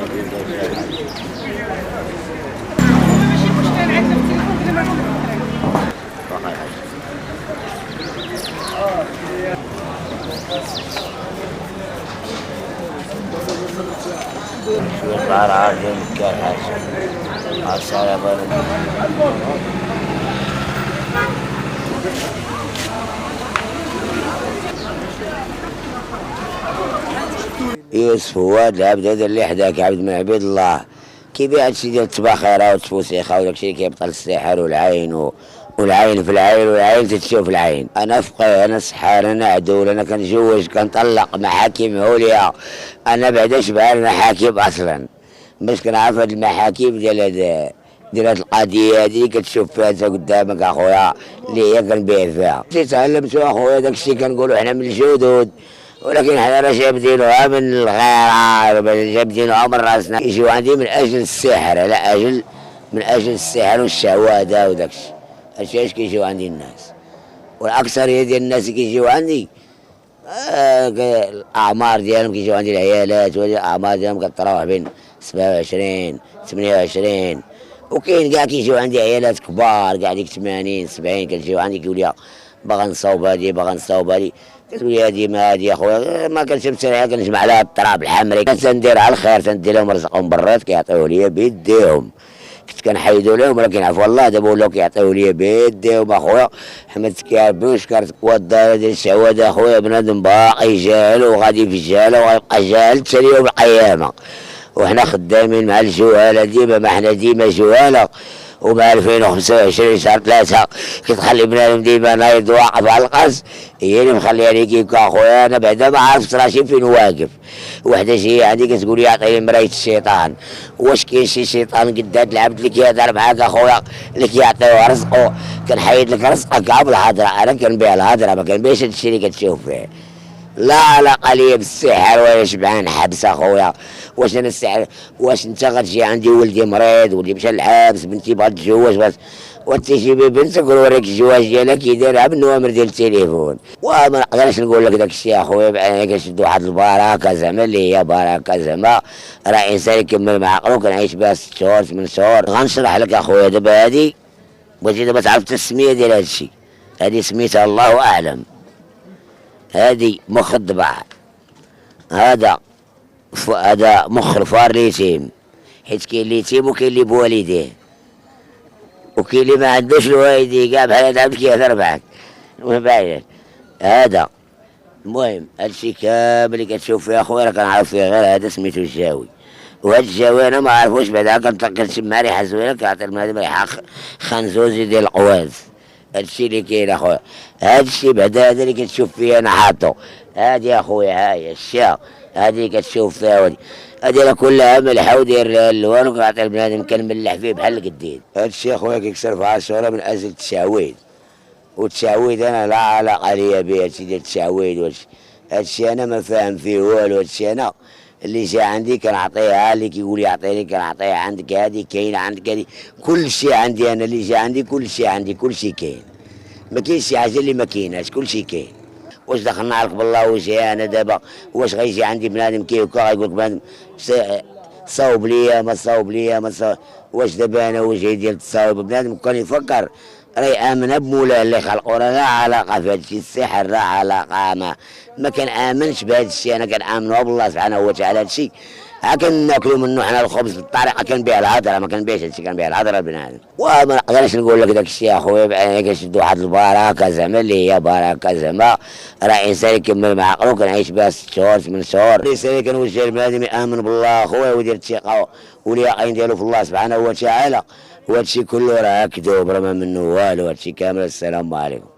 شو البحر عارفين كان عشان يوسف هو العبد هذا اللي حداك عبد من عبيد الله كيبيع هادشي ديال التباخيره والتفوسيخه وداكشي كيبطل السحر والعين والعين في العين والعين تتشوف في العين. انا فقيه، انا سحار، انا عدول، انا كنجوج، كنطلق محاكم عليا، انا بعدا شبعان، انا حاكم اصلا باش كنعرف هاد المحاكم ديال هاد القضيه هادي كتشوف فيها انت قدامك اخويا اللي هي كنبيع فيها. تعلمتو اخويا داكشي كنقولوا حنا من الجدود، ولكن حنا راه جابدينوها من الغيره، جابدينوها من راسنا. يجيو عندي من اجل السحر، من اجل السحر والشهواده وداكشي. هادشي علاش كيجيو عندي الناس، والاكثريه ديال الناس اللي كيجيو عندي الاعمار ديالهم كيجيو عندي العيالات، والاعمار ديالهم كتراوح بين 27 28، وكاين كاع كيجيو عندي عيالات كبار كاع ديك 80 70 كتجيو عندي كيقول لي باغا نصاوب هادي باغا نصاوب هادي. كتقول لي هادي ما هادي اخويا ما كنشمش عليها، كنجمع لها التراب الحمري تندير على الخير، تندير لهم رزقهم برات كيعطيوه لي بيديهم. كنت كنحيدو لهم ولكن عفوا الله دابا ولاو كيعطيوه لي بيديهم اخويا. حمدت كابوش كارت والدار ديال الشهوده اخويا بنادم باقي جاهل وغادي في الجهاله وغيبقى جاهل حتى يوم القيامه. وحنا خدامين مع الجهاله ديما، ما حنا ديما جهاله. ومع 2025 شهر 3 كتخلي بنادم ديما نايض واقف على القص، هي اللي مخلياني كيبكى اخويا. انا بعدا ما عرفت راسي فين واقف. وحده جايه عندي كتقول لي عطيني مرايه الشيطان. واش كاين شي شيطان قد هاد العبد اللي كيهضر معاك اخويا اللي كيعطيوه رزقه؟ كنحيد لك رزقك كاع بالهضره، انا كنبيع الهضره ما كنبيعش هادشي اللي كتشوف فيه. لا علاقه لي بالسحر ولا شبعان حبس اخويا. واش انا السحر؟ واش انت غتجي عندي ولدي مريض، ولدي مشى للحبس، بنتي بغات تتزوج بس وتجيبي بنتك ونوريك الزواج ديالها كي دايرها بالنوامر ديال التليفون. وما نقدرش نقول لك داك الشيء اخويا بعيني كنشد واحد البركه زعما اللي هي بركه زعما راه انسان يكمل مع عقلو كنعيش بها 6 شهور 8 شهور. غنشرح لك اخويا دابا هادي بغيتي دابا تعرف التسميه ديال هاد الشيء. هادي سميتها الله اعلم. هادي مخ الضبع، هذا مخ الفار اليتيم، حيت كاين اليتيم وكاين اللي بوالديه وكاين اللي ما عندوش الوالدين كاع بحال هذا عبد كيهضر معاك باين. هذا المهم هادشي كامل اللي كتشوف فيه اخويا راه كنعرف فيه غير هذا سميتو الجاوي. وهاد الجاوي انا ما عرفوش بعدا كنشم ريحه زوينه كيعطي المنادم ريحه خنزوزي ديال القواز. هادشي اللي كاين اخويا. هادشي بعدا هذا اللي كتشوف فيه انا حاطو. هادي اخويا ها هي الشا هادي اللي كتشوف فيها ودي. هادي راه كلها ملحه وداير الالوان وكيعطي البنادم كنملح فيه بحال القديد. هادشي اخويا كيكسر في 10 من اجل التشعويد. والتشعويد انا لا علاقه ليا به هادشي ديال التشعويد هادشي انا ما فاهم فيه والو. هادشي انا اللي جا عندي كنعطيها، اللي كيقول يعطيني كنعطيها. عندك هادي كاينه، عندك هادي، كل شيء عندي انا اللي جا عندي كل شيء عندي، كل شيء كاين. ما كاينش شي حاجه اللي ما كايناش، كل شيء كاين. واش دخلنا عليك بالله وجهي انا دابا؟ واش غيجي عندي بنادم كيوكا غيقول لك بنادم صاوب ليا ما صاوب ليا ما صاوب؟ واش دابا انا وجهي ديال التصاوب؟ بنادم كان يفكر راه يامن بمولاه اللي خلقو، راه لا علاقه في هذا الشيء السحر، لا علاقه. ما كنامنش بهذا الشيء. انا كنامنوا بالله سبحانه وتعالى. هذا الشيء ها كناكلوا منه حنا الخبز بالطريقه، كنبيع الهضره، ما كنبيعش هادشي، كنبيع الهضره البنادم. وما نقدرش نقول لك داك الشيء اخويا بعيني كنشد واحد البركه زعما اللي هي بركه زعما راه انسان يكمل مع عقلو كنعيش بها 6 شهور 8 شهور. الرساله كنوجه للبنادم يامن بالله اخويا ويدير الثقه واليقين ديالو في الله سبحانه وتعالى. وهادشي كله راه كذوب، راه ما منه والو. هادشي كامل. السلام عليكم.